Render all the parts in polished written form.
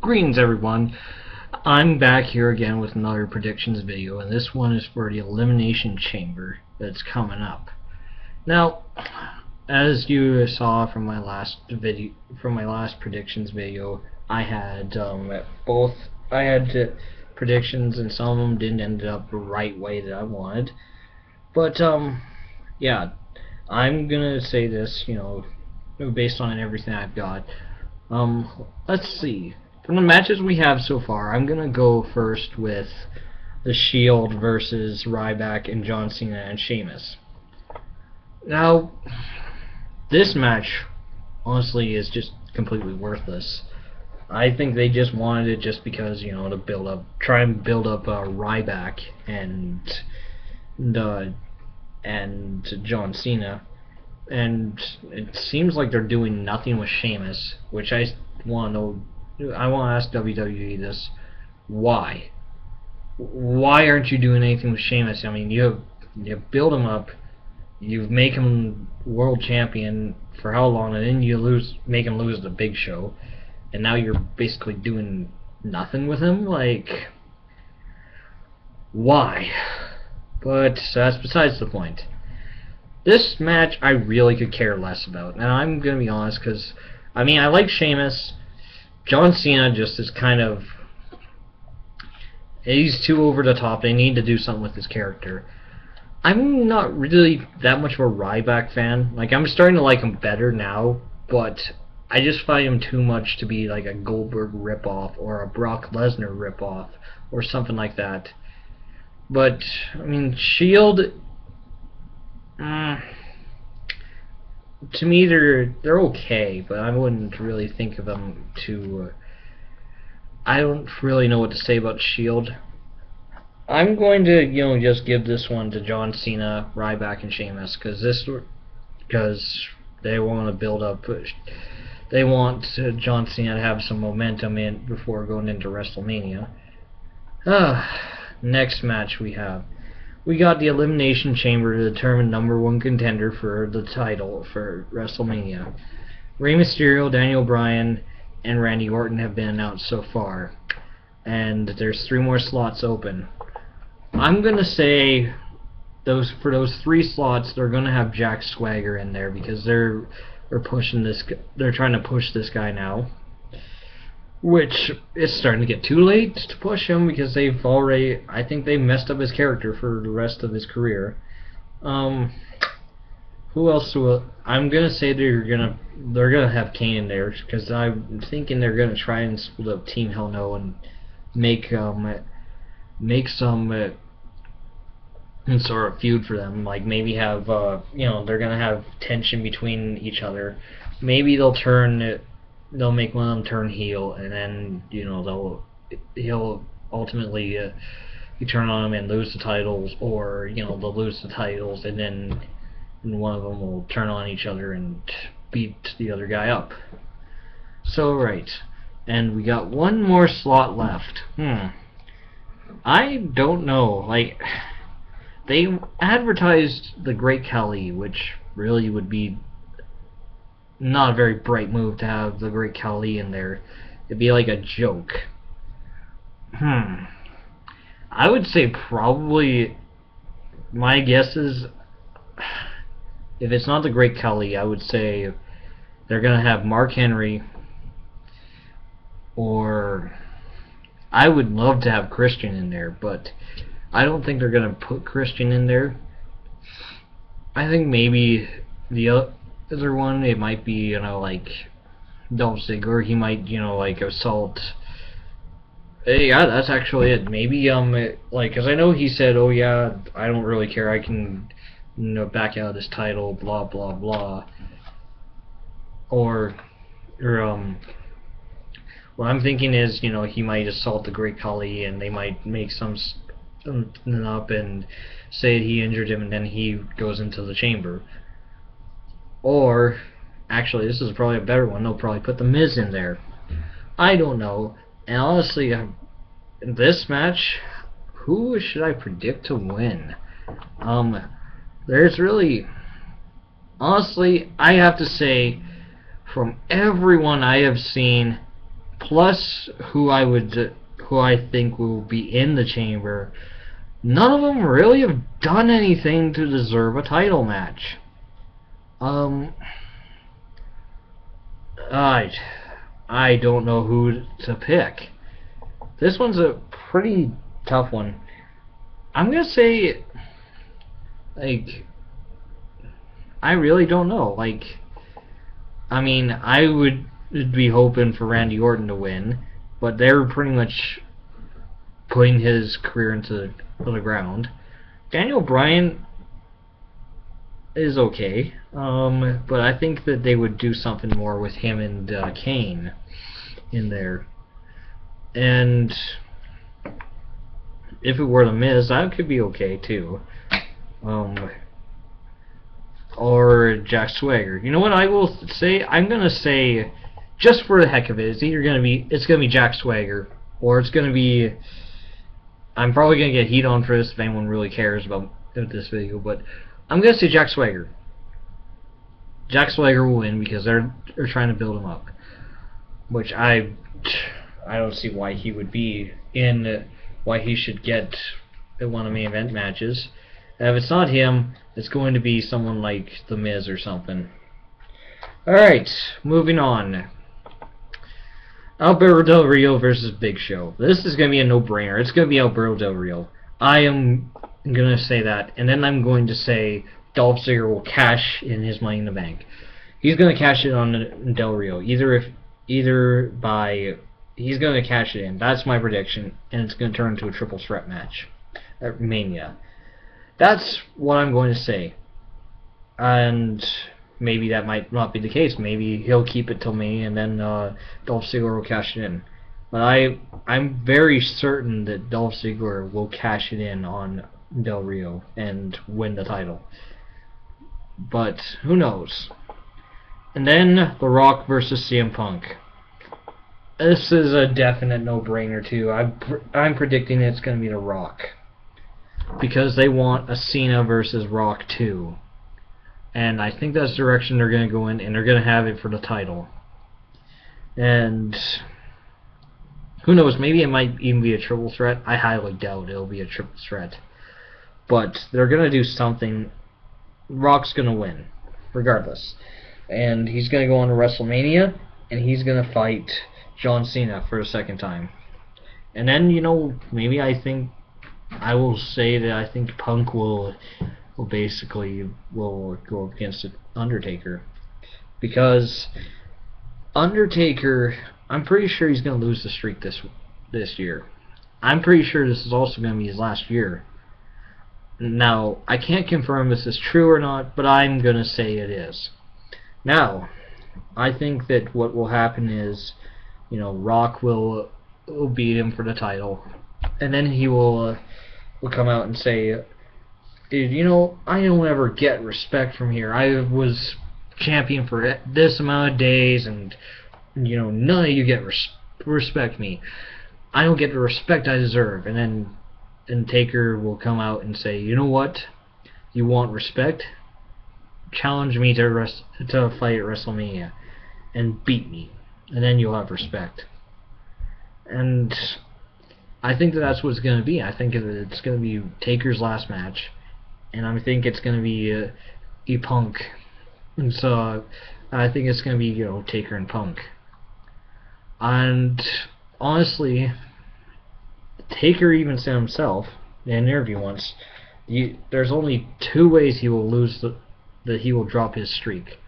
Greetings everyone, I'm back here again with another predictions video, and this one is for the Elimination Chamber that's coming up. Now, as you saw from my last predictions video, I had predictions, and some of them didn't end up the right way that I wanted. But yeah, I'm gonna say this, based on everything I've got. Let's see. From the matches we have so far, I'm gonna go first with The Shield versus Ryback and John Cena and Sheamus. Now, this match, honestly, is just completely worthless. I think they just wanted it just because, to try and build up Ryback and John Cena. And it seems like they're doing nothing with Sheamus, which I want to know. I want to ask WWE this: why? Why aren't you doing anything with Sheamus? I mean, you build him up, you make him world champion for how long, and then you make him lose the Big Show, and now you're basically doing nothing with him. Like, why? But that's besides the point. This match I really could care less about, and I'm gonna be honest, because I mean, I like Sheamus. John Cena just is kind of, he's too over the top. They need to do something with his character. I'm not really that much of a Ryback fan. Like, I'm starting to like him better now, but I just find him too much to be like a Goldberg ripoff or a Brock Lesnar ripoff or something like that. But I mean, Shield, to me, they're okay, but I wouldn't really think of them to. I don't really know what to say about Shield. I'm going to, just give this one to John Cena, Ryback, and Sheamus, because they want to build up. They want John Cena to have some momentum before going into WrestleMania. Next match we got the Elimination Chamber to determine #1 contender for the title for WrestleMania. Rey Mysterio, Daniel Bryan, and Randy Orton have been announced so far, and there's 3 more slots open. I'm gonna say for those 3 slots, they're gonna have Jack Swagger in there because they're pushing this. They're trying to push this guy now, which is starting to get too late to push him because I think they messed up his character for the rest of his career. Who else I'm gonna say they're gonna have Kane in there, because I'm thinking they're gonna try and split up Team Hell No and make some sort of feud for them. Like, maybe have they're gonna have tension between each other. Maybe they'll make one of them turn heel, and then he'll ultimately turn on him and lose the titles, or they'll lose the titles, and then one of them will turn on each other and beat the other guy up. So right, and we got 1 more slot left. I don't know. Like, they advertised the Great Khali, which really would be not a very bright move to have the Great Khali in there. It'd be like a joke. I would say probably, my guess is, if it's not the Great Khali, I would say they're gonna have Mark Henry, or I would love to have Christian in there, but I don't think they're gonna put Christian in there. I think maybe the other one, it might be, like Dolph Ziggler. He might, like, assault. Hey, yeah, that's actually it. Maybe, because I know he said, oh yeah, I don't really care, I can, back out of this title, blah blah blah. Or what I'm thinking is, he might assault the Great Khali, and they might make something up and say he injured him, and then he goes into the chamber. Or, actually, this is probably a better one, they'll probably put The Miz in there. I don't know. And honestly, in this match, who should I predict to win? There's really... Honestly, I have to say, from everyone I have seen, plus who I think will be in the chamber, none of them really have done anything to deserve a title match. I don't know who to pick. This one's a pretty tough one. I'm gonna say, like, I really don't know. Like, I mean, I would be hoping for Randy Orton to win, but they're pretty much putting his career into the ground. Daniel Bryan is okay, but I think that they would do something more with him and Kane in there. And if it were The Miz, that could be okay too. Or Jack Swagger. You know what I will say? I'm gonna say, just for the heck of it, it's gonna be Jack Swagger, or it's gonna be. I'm probably gonna get heat on for this if anyone really cares about this video, but I'm gonna say Jack Swagger. Jack Swagger will win because they're trying to build him up, which I don't see why he would be in. Why he should get one of the main event matches. And if it's not him, it's going to be someone like The Miz or something. Alright, moving on. Alberto Del Rio versus Big Show. This is going to be a no-brainer. It's going to be Alberto Del Rio. I am going to say that, and then I'm going to say Dolph Ziggler will cash in his Money in the Bank. He's going to cash it on Del Rio. He's going to cash it in. That's my prediction, and it's going to turn into a triple threat match at Mania. That's what I'm going to say. And maybe that might not be the case. Maybe he'll keep it till Mania, and then Dolph Ziggler will cash it in. But I'm very certain that Dolph Ziggler will cash it in on Del Rio and win the title. But who knows? And then The Rock versus CM Punk. This is a definite no-brainer too. I'm predicting it's going to be The Rock, because they want a Cena versus Rock 2, and I think that's the direction they're going to go in, and they're going to have it for the title. And who knows? Maybe it might even be a triple threat. I highly doubt it'll be a triple threat, but they're going to do something. Rock's going to win, regardless, and he's going to go on to WrestleMania, and he's going to fight John Cena for a second time. And then, you know, maybe I will say that I think Punk will basically go against Undertaker, because Undertaker, I'm pretty sure he's going to lose the streak this year. I'm pretty sure this is also going to be his last year. Now, I can't confirm if this is true or not, but I'm going to say it is. Now, I think that what will happen is, you know, Rock will beat him for the title, and then he will come out and say, dude, you know, I don't ever get respect from here. I was champion for this amount of days, and, you know, none of you get respect me. I don't get the respect I deserve. And then Taker will come out and say, you know what? You want respect? Challenge me to fight at WrestleMania and beat me, and then you'll have respect. And I think that's what it's going to be. I think it's going to be Taker's last match, and I think it's going to be Punk. And so I think it's going to be, you know, Taker and Punk. And honestly, Taker even said himself in an interview once, there's only two ways he will lose that he will drop his streak.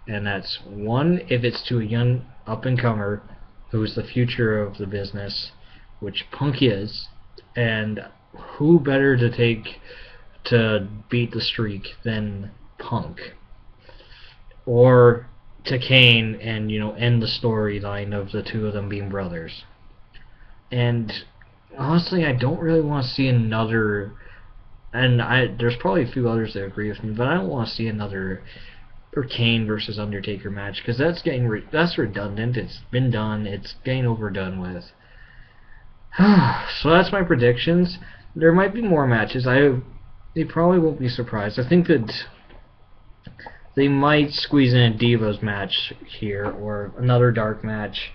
And that's, one, if it's to a young up-and-comer who's the future of the business, which Punk is, and who better to beat the streak than Punk? Or to Kane and, you know, end the storyline of the two of them being brothers. And honestly, I don't really want to see another, and there's probably a few others that agree with me, but I don't want to see another Kane versus Undertaker match, because that's redundant. It's been done. It's getting overdone with. So that's my predictions. There might be more matches. They probably won't be surprised. I think that they might squeeze in a Divas match here, or another dark match.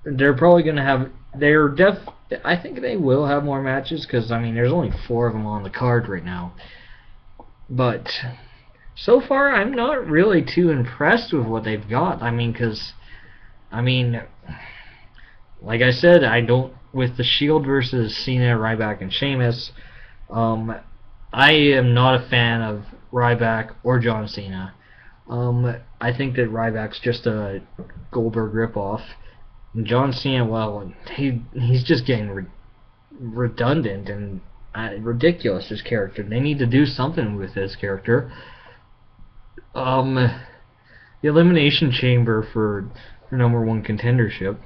they're probably gonna have. I think they will have more matches because I mean, there's only 4 of them on the card right now. But so far, I'm not really too impressed with what they've got. I mean, like I said, I don't with the Shield versus Cena, Ryback, and Sheamus. I am not a fan of Ryback or John Cena. I think that Ryback's just a Goldberg ripoff. And John Cena, well, he's just getting redundant and ridiculous, his character. They need to do something with his character. The Elimination Chamber for #1 contendership.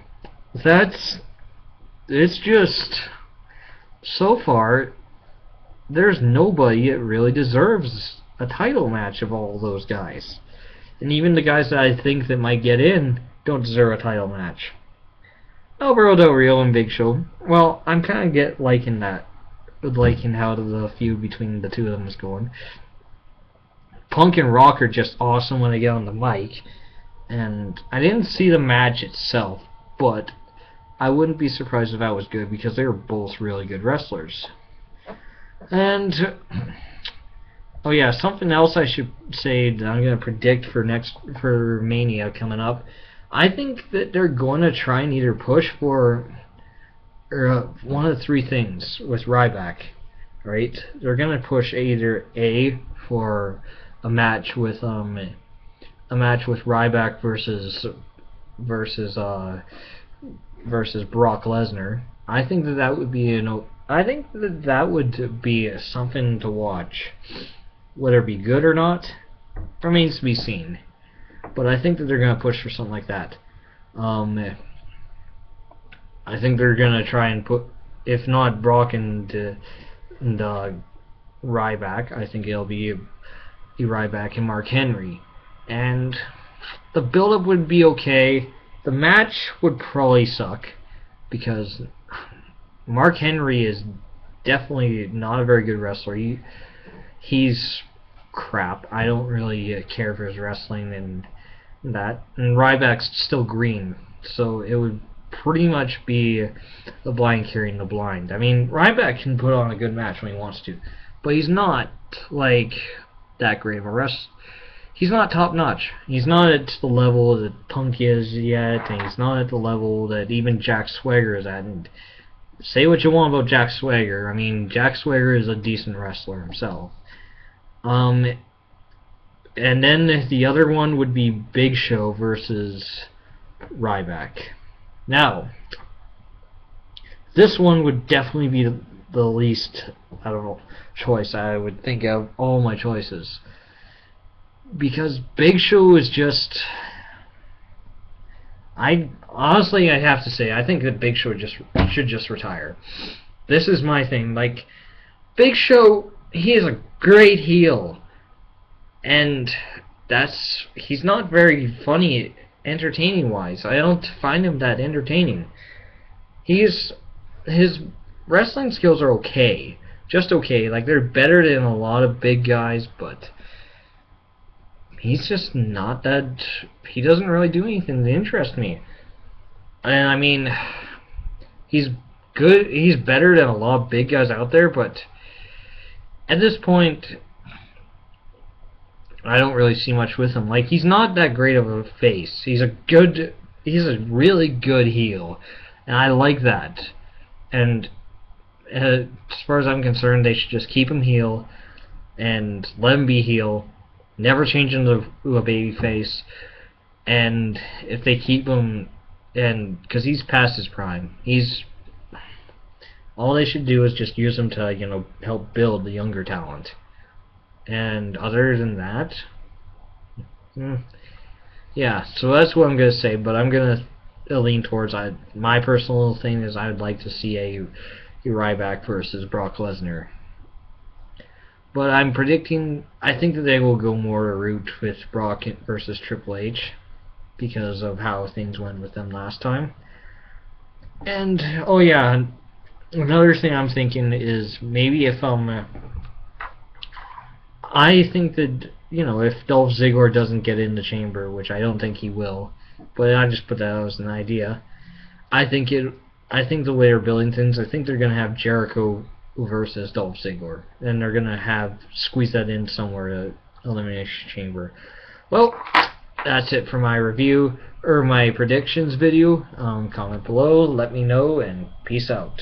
It's just, so far, there's nobody that really deserves a title match of all those guys. And even the guys that I think that might get in don't deserve a title match. Alberto Del Rio and Big Show. Well, I'm kind of liking how the feud between the two of them is going. Punk and Rock are just awesome when they get on the mic. And I didn't see the match itself, but I wouldn't be surprised if that was good because they were both really good wrestlers. And oh yeah, something else I should say that I'm gonna predict for Mania coming up. I think that they're going to try and either push for one of 3 things with Ryback, right? They're going to push either A for a match with Ryback versus Brock Lesnar. I think that would be something to watch. Whether it be good or not remains to be seen. But I think that they're going to push for something like that. I think they're going to try and put, if not Brock and Ryback, I think it'll be Ryback and Mark Henry. And the build-up would be okay. The match would probably suck because Mark Henry is definitely not a very good wrestler. He's crap. I don't really care for his wrestling and that. And Ryback's still green, so it would pretty much be the blind carrying the blind. I mean, Ryback can put on a good match when he wants to, but he's not like that great of a wrestler. He's not top notch. He's not at the level that Punk is yet, and he's not at the level that even Jack Swagger is at. And say what you want about Jack Swagger. I mean, Jack Swagger is a decent wrestler himself. And then the other one would be Big Show versus Ryback. Now, this one would definitely be the least, I don't know, choice I would think of all my choices. Because Big Show is just... honestly, I have to say, I think that Big Show should just retire. This is my thing. Like, Big Show, he is a great heel. And he's not very funny, entertaining-wise. I don't find him that entertaining. His wrestling skills are okay. Just okay. Like, they're better than a lot of big guys, but he's just not that... He doesn't really do anything to interest me. And, I mean, he's good. He's better than a lot of big guys out there, but at this point, I don't really see much with him. Like, he's not that great of a face. He's a really good heel, and I like that. And as far as I'm concerned, they should just keep him heel and let him be heel. Never change him to a baby face. And if they keep him, and because he's past his prime, all they should do is just use him to, you know, help build the younger talent. And other than that, yeah, so that's what I'm going to say, but I'm going to lean towards, my personal thing is I would like to see a Ryback versus Brock Lesnar. But I'm predicting, I think that they will go more a route with Brock versus Triple H because of how things went with them last time. And, oh yeah, another thing I'm thinking is maybe if I think that, you know, if Dolph Ziggler doesn't get in the chamber, which I don't think he will, but I just put that out as an idea, I think it. I think the way they're building things, I think they're gonna have Jericho versus Dolph Ziggler, and they're gonna have squeeze that in somewhere to Elimination Chamber. Well, that's it for my review or my predictions video. Comment below, let me know, and peace out.